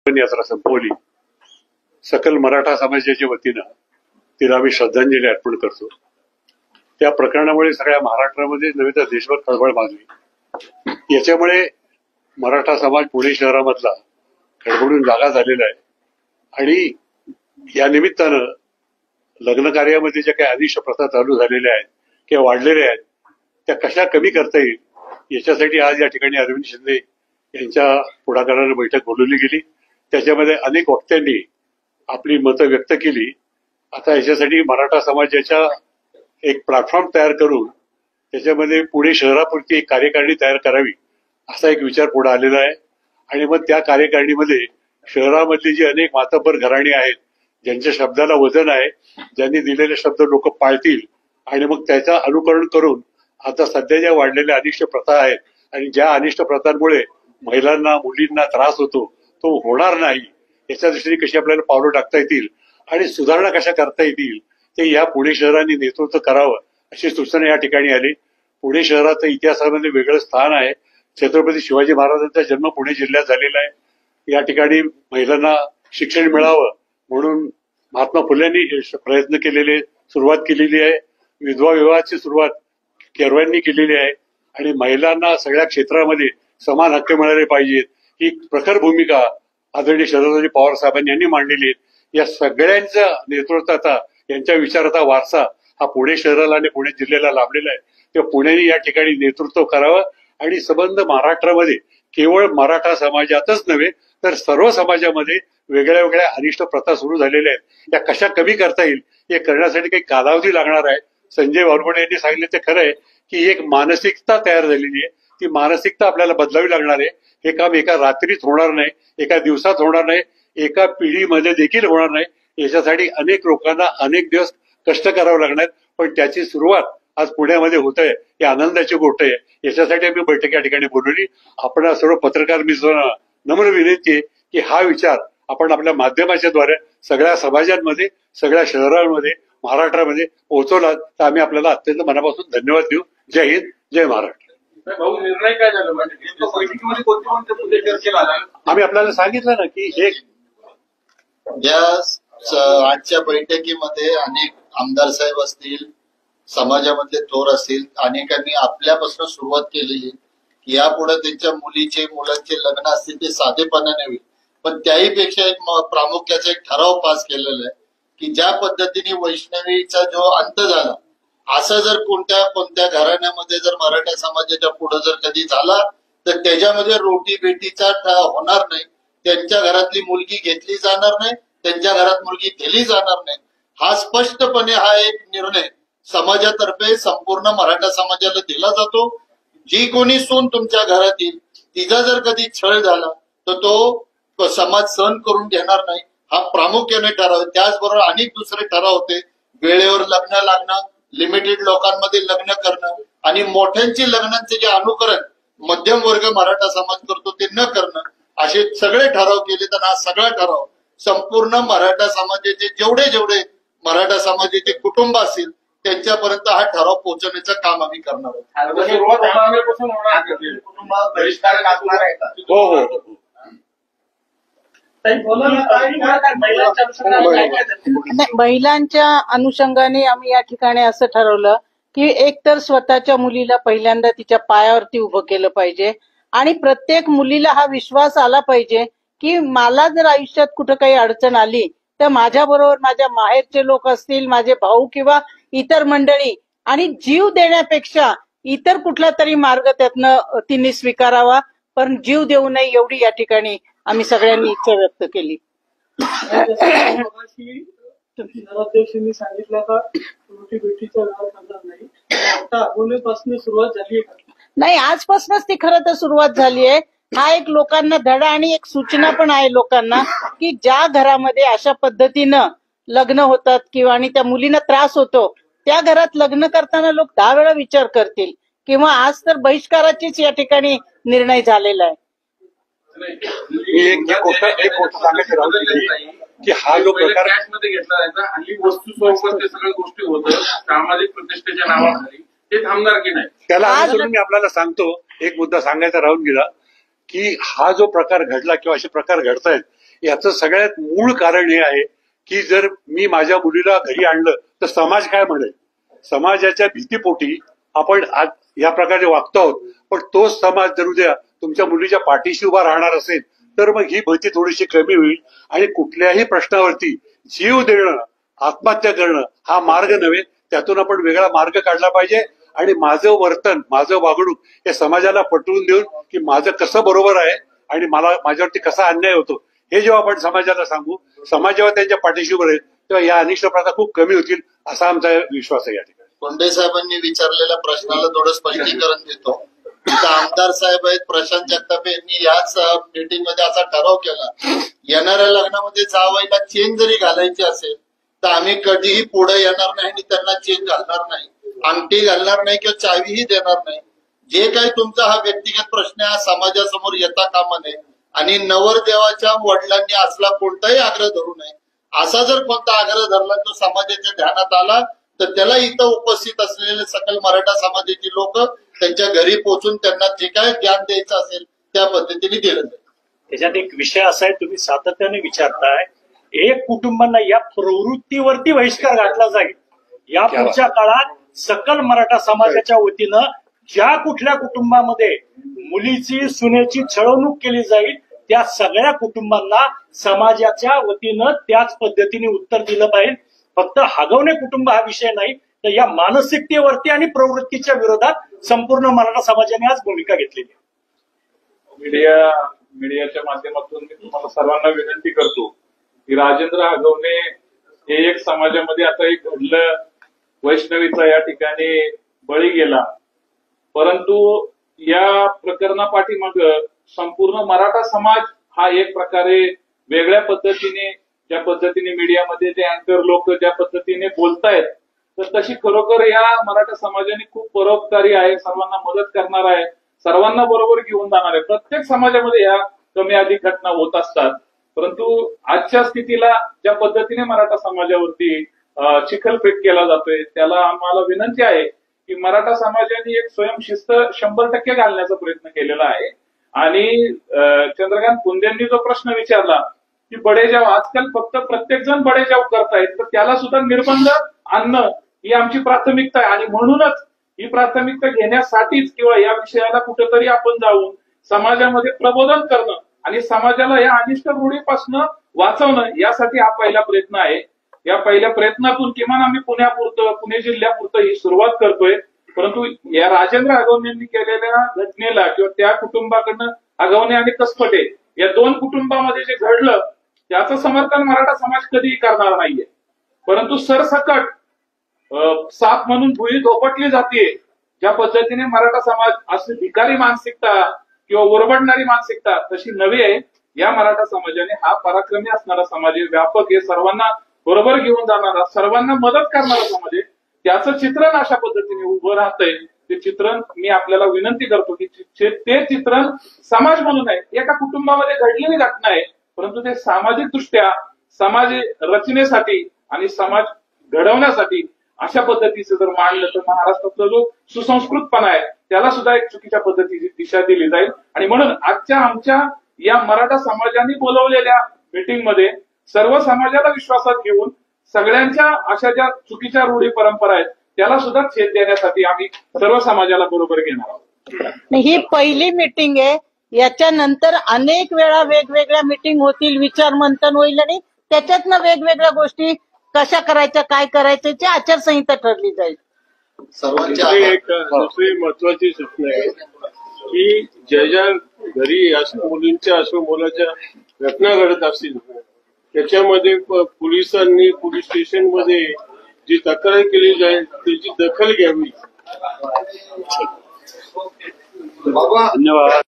यात्रा संपवली. सकल मराठा समाजाच्या वतीनं तिला आम्ही श्रद्धांजली अर्पण करतो. त्या प्रकरणामुळे सगळ्या महाराष्ट्रामध्ये नव्हे तर देशभर खळबळ माजली. याच्यामुळे मराठा समाज पुणे शहरामधला खडबडून जागा झालेला आहे आणि या निमित्तानं लग्न कार्यामध्ये ज्या काही अनिष्ट प्रथा चालू झालेल्या आहेत किंवा वाढलेल्या आहेत त्या कशा कमी करता येईल याच्यासाठी आज या ठिकाणी अरविंद शिंदे यांच्या पुढाकाराने बैठक बोलवली गेली. त्याच्यामध्ये अनेक वक्त्यांनी आपली मतं व्यक्त केली. आता याच्यासाठी मराठा समाजाच्या एक प्लॅटफॉर्म तयार करून त्याच्यामध्ये पुणे शहरापुरती एक कार्यकारिणी तयार करावी असा एक विचार पुढे आलेला आहे. आणि मग त्या कार्यकारिणीमध्ये शहरामधली जी अनेक मातब्बर घराणी आहेत ज्यांच्या शब्दाला वजन आहे, ज्यांनी दिलेले शब्द लोक पाळतील आणि मग त्याचं अनुकरण करून आता सध्या ज्या वाढलेल्या अनिष्ट प्रथा आहेत आणि ज्या अनिष्ट प्रथांमुळे महिलांना मुलींना त्रास होतो तो होणार नाही याच्या दृष्टीने कशी आपल्याला पावलं टाकता येतील आणि सुधारणा कशा करता येतील ते या पुणे शहराने नेतृत्व करावं अशी सूचना या ठिकाणी आली. पुणे शहराचं इतिहासामध्ये वेगळं स्थान आहे. छत्रपती शिवाजी महाराजांचा जन्म पुणे जिल्ह्यात झालेला आहे. या ठिकाणी महिलांना शिक्षण मिळावं म्हणून महात्मा फुल्यांनी प्रयत्न केलेले सुरुवात केलेली आहे. विधवा विवाहाची सुरुवात केरवांनी केलेली आहे आणि महिलांना सगळ्या क्षेत्रामध्ये समान हक्क मिळाले पाहिजेत ही प्रखर भूमिका आदरणीय शरदजी पवार साहेबांनी यांनी मांडलेली आहे. या सगळ्यांच्या नेतृत्वाचा यांच्या विचाराचा वारसा हा पुणे शहराला आणि पुणे जिल्ह्याला लाभलेला आहे. तेव्हा पुण्याने या ठिकाणी नेतृत्व करावं आणि संबंध महाराष्ट्रामध्ये केवळ मराठा समाजातच नव्हे तर सर्व समाजामध्ये वेगळ्या वेगळ्या अनिष्ट प्रथा सुरू झालेल्या आहेत. या कशा कमी करता येईल हे करण्यासाठी काही कालावधी लागणार आहे. संजय वालवडे यांनी सांगितले ते खरं आहे की एक मानसिकता तयार झालेली आहे. ती मानसिकता आपल्याला बदलावी लागणार आहे. हे काम एका रात्रीत होणार नाही, एका दिवसात होणार नाही, एका पिढीमध्ये देखील होणार नाही. याच्यासाठी अनेक लोकांना अनेक दिवस कष्ट करावं लागणार. पण त्याची सुरुवात आज पुण्यामध्ये होत आहे ही आनंदाची गोष्ट आहे. याच्यासाठी आम्ही बैठक या ठिकाणी बोलवली. आपण सर्व पत्रकार मित्रांना नम्र विनंती आहे की हा विचार आपण आपल्या माध्यमाच्या द्वारे सगळ्या समाजांमध्ये सगळ्या शहरांमध्ये महाराष्ट्रामध्ये पोहोचवला तर आम्ही आपल्याला अत्यंत मनापासून धन्यवाद देऊ. जय हिंद, जय महाराष्ट्र. भाऊ, निर्णय काय झाला बैठकीमध्ये कोणते मुद्दे चर्चेला आले? आम्ही आपल्याला सांगितलं ना की एक आजच्या बैठकीमध्ये अनेक आमदार साहेब असतील, समाजामधले थोर असतील, अनेकांनी आपल्यापासून सुरुवात केलेली की यापुढे त्यांच्या मुलांचे लग्न असतील ते साधेपणाने होईल. पण त्याहीपेक्षा एक प्रामुख्याचा एक ठराव पास केलेला आहे की ज्या पद्धतीने वैष्णवीचा जो अंत झाला असं जर कोणत्या घराण्यामध्ये जर मराठा समाजाच्या पुढे जर कधी झाला तर त्याच्यामध्ये रोटी बेटीचा होणार नाही. त्यांच्या घरातली मुलगी घेतली जाणार नाही, त्यांच्या घरात मुलगी दिली जाणार नाही. हा स्पष्टपणे हा एक निर्णय समाजातर्फे संपूर्ण मराठा समाजाला दिला जातो. जी कोणी सून तुमच्या घरात येईल तिचा जर कधी छळ झाला तर तो समाज सहन करून घेणार नाही. हा प्रामुख्याने ठराव. त्याचबरोबर अनेक दुसरे ठराव होते. वेळेवर लग्न लागणं, लिमिटेड लोकांमध्ये लग्न करणं आणि मोठ्यांची लग्नांचे जे अनुकरण मध्यम वर्ग मराठा समाज करतो ते न करणं असे सगळे ठराव केले. तर हा सगळा ठराव संपूर्ण मराठा समाजाचे जेवढे मराठा समाजाचे कुटुंब असतील त्यांच्यापर्यंत हा ठराव पोहोचवण्याचं काम आम्ही करणार आहोत. हो. महिलांच्या अनुषंगाने आम्ही या ठिकाणी असं ठरवलं की एकतर स्वतःच्या मुलीला पहिल्यांदा तिच्या पायावरती उभं केलं पाहिजे आणि प्रत्येक मुलीला हा विश्वास आला पाहिजे की मला जर आयुष्यात कुठं काही अडचण आली तर माझ्या बरोबर माझ्या माहेरचे लोक असतील, माझे भाऊ किंवा इतर मंडळी, आणि जीव देण्यापेक्षा इतर कुठला तरी मार्ग त्यातनं तिने स्वीकारावा पण जीव देऊ नये एवढी या ठिकाणी आम्ही सगळ्यांनी इच्छा व्यक्त केली. नगराध्यक्षांनी सांगितलं का रोटी बेटीचा व्यवहार करणार नाही. आता अगोदरपासून सुरुवात झाली आहे? नाही, आजपासूनच ती खरं तर सुरुवात झाली आहे. हा एक लोकांना धडा आणि एक सूचना पण आहे लोकांना की ज्या घरामध्ये अशा पद्धतीनं लग्न होतात किंवा आणि त्या मुलींना त्रास होतो त्या घरात लग्न करताना लोक 10 वेळा विचार करतील किंवा आज तर बहिष्काराचीच या ठिकाणी निर्णय झालेला आहे. एक गोष्ट सांगायची राहून की हा जो प्रकार कॅशमध्ये घेतला जायचा आणि वस्तू स्वरूपात ते सगळ्या गोष्टी होतं सामाजिक प्रतिष्ठेच्या नावाखाली ते थांबणार की नाही त्याला अनुसरून मी आपल्याला सांगतो. एक मुद्दा सांगायचा राहून गेला की हा जो प्रकार घडला किंवा असे प्रकार घडतायत याचं सगळ्यात मूळ कारण हे आहे की जर मी माझ्या मुलीला घरी आणलं तर समाज काय म्हणेल, समाजाच्या भीतीपोटी आपण आज या प्रकारे वागतो आहोत. पण तोच समाज जर उद्या तुमच्या मुलीच्या पाठीशी उभा राहणार असेल तर मग ही भीती थोडीशी कमी होईल आणि कुठल्याही प्रश्नावरती जीव देणं, आत्महत्या करणं हा मार्ग नव्हे, त्यातून आपण वेगळा मार्ग काढला पाहिजे. आणि माझं वर्तन, माझं वागणूक हे समाजाला पटवून देऊन की माझं कसं बरोबर आहे आणि मला माझ्यावरती कसा अन्याय होतो हे जेव्हा आपण समाजाला सांगू, समाज जेव्हा त्यांच्या पाठीशी उभं राहील तेव्हा या अनिष्ट प्रथा खूप कमी होतील असा आमचा विश्वास आहे. या ठिकाणी कोंडे साहेबांनी विचारलेल्या प्रश्नाला थोडं स्पष्टीकरण देतो. इथं आमदार साहेब आहेत, प्रशांत जगताप यांनी याच मीटिंग मध्ये असा ठराव केला, येणाऱ्या लग्नामध्ये जावयाला चेन जरी घालायची असेल तर आम्ही कधीही पुढे येणार नाही आणि त्यांना चेन घालणार नाही, अंगठी घालणार नाही किंवा चावीही देणार नाही. जे काही तुमचा हा व्यक्तिगत प्रश्न आहे हा समाजासमोर येता कामा नये आणि नवरदेवाच्या वडिलांनी असला कोणताही आग्रह धरू नये. असा जर कोणता आग्रह धरला तो समाजाच्या ध्यानात आला तर त्याला इथं उपस्थित असलेले सकल मराठा समाजाची लोक त्यांच्या घरी पोहोचून त्यांना जे काय ज्ञान द्यायचं असेल त्या पद्धतीने दिलं जाईल. त्याच्यात एक विषय असा आहे, तुम्ही सातत्याने विचारताय, एक कुटुंबांना या प्रवृत्तीवरती बहिष्कार घातला जाईल. या पुढच्या काळात सकल मराठा समाजाच्या वतीनं ज्या कुठल्या कुटुंबामध्ये मुलीची सुनेची छळवणूक केली जाईल त्या सगळ्या कुटुंबांना समाजाच्या वतीनं त्याच पद्धतीने उत्तर दिलं पाहिजे. फक्त हगवणे कुटुंब हा विषय नाही, तर या मानसिकतेवरती आणि प्रवृत्तीच्या विरोधात संपूर्ण मराठा समाजाने आज भूमिका घेतलेली आहे. मीडियाच्या माध्यमातून मी तुम्हाला सर्वांना विनंती करतो की राजेंद्र हगवणे हे एक समाजामध्ये आता एक घडलं, वैष्णवीचा या ठिकाणी बळी गेला, परंतु या प्रकरणापाठीमाग संपूर्ण मराठा समाज हा एक प्रकारे वेगळ्या पद्धतीने, ज्या पद्धतीने मीडियामध्ये जे अँकर लोक ज्या पद्धतीने बोलतायत तर तशी खरोखर या मराठा समाजाने खूप परोपकारी आहे, सर्वांना मदत करणार आहे, सर्वांना बरोबर घेऊन जाणार आहे. प्रत्येक समाजामध्ये या कमी अधिक घटना होत असतात, परंतु आजच्या स्थितीला ज्या पद्धतीने मराठा समाजावरती चिखलफेक केला जातोय त्याला आम्हाला विनंती आहे की मराठा समाजाने एक स्वयंशिस्त 100% घालण्याचा प्रयत्न केलेला आहे. आणि चंद्रकांत कुंदेंनी जो प्रश्न विचारला की बडेजाव, आजकाल फक्त प्रत्येक जण बडेजाव करतायत तर त्याला सुद्धा निर्बंध आणणं ही आमची प्राथमिकता आहे. आणि म्हणूनच ही प्राथमिकता घेण्यासाठीच किंवा या विषयाला कुठेतरी आपण जाऊन समाजामध्ये प्रबोधन करणं आणि समाजाला या अनिष्ट रूढीपासून वाचवणं यासाठी हा पहिला प्रयत्न आहे. या पहिल्या प्रयत्नातून किमान आम्ही पुणे जिल्ह्यापुरतं ही सुरुवात करतोय. परंतु या राजेंद्र हगवणे यांनी केलेल्या घटनेला किंवा त्या कुटुंबाकडनं हगवणे आणि कसपटे या दोन कुटुंबामध्ये जे घडलं त्याचं समर्थन मराठा समाज कधीही करणार नाहीये. परंतु सरसकट साप म्हणून भुई धोपटली जाते, ज्या पद्धतीने मराठा समाज अशी भिकारी मानसिकता किंवा ओरबडणारी मानसिकता तशी नव्हे आहे. या मराठा समाजाने हा पराक्रमी असणारा समाज आहे, व्यापक आहे, सर्वांना बरोबर घेऊन जाणारा, सर्वांना मदत करणारा समाज आहे. त्याचं चित्रण अशा पद्धतीने उभं राहतंय. ते चित्रण मी आपल्याला विनंती करतो की ते चित्रण समाज म्हणून आहे, एका कुटुंबामध्ये घडलेली घटना आहे, परंतु ते सामाजिक दृष्ट्या समाज रचनेसाठी आणि समाज घडवण्यासाठी अशा पद्धतीचं जर मांडलं तर महाराष्ट्रातला जो सुसंस्कृतपणा आहे त्याला सुद्धा एक चुकीच्या पद्धतीची दिशा दिली जाईल. आणि म्हणून आजच्या आमच्या या मराठा समाजाने बोलवलेल्या मीटिंगमध्ये सर्व समाजाला विश्वासात घेऊन सगळ्यांच्या अशा ज्या चुकीच्या रूढी परंपरा आहेत त्याला सुद्धा छेद देण्यासाठी आम्ही सर्व समाजाला बरोबर घेणार आहोत. ही पहिली मीटिंग आहे, याच्यानंतर अनेक वेळा वेगवेगळ्या मीटिंग होतील, विचार मंथन होईल आणि त्याच्यातनं वेगवेगळ्या गोष्टी कशा करायच्या, काय करायचं याची आचारसंहिता ठरली जाईल. दुसरी महत्वाची सूचना आहे की ज्या घरी असो मुलींच्या असो मुलाच्या घटना घडत असतील त्याच्यामध्ये पोलिसांनी पोलीस स्टेशनमध्ये जी तक्रार केली जाईल त्याची दखल घ्यावी. धन्यवाद.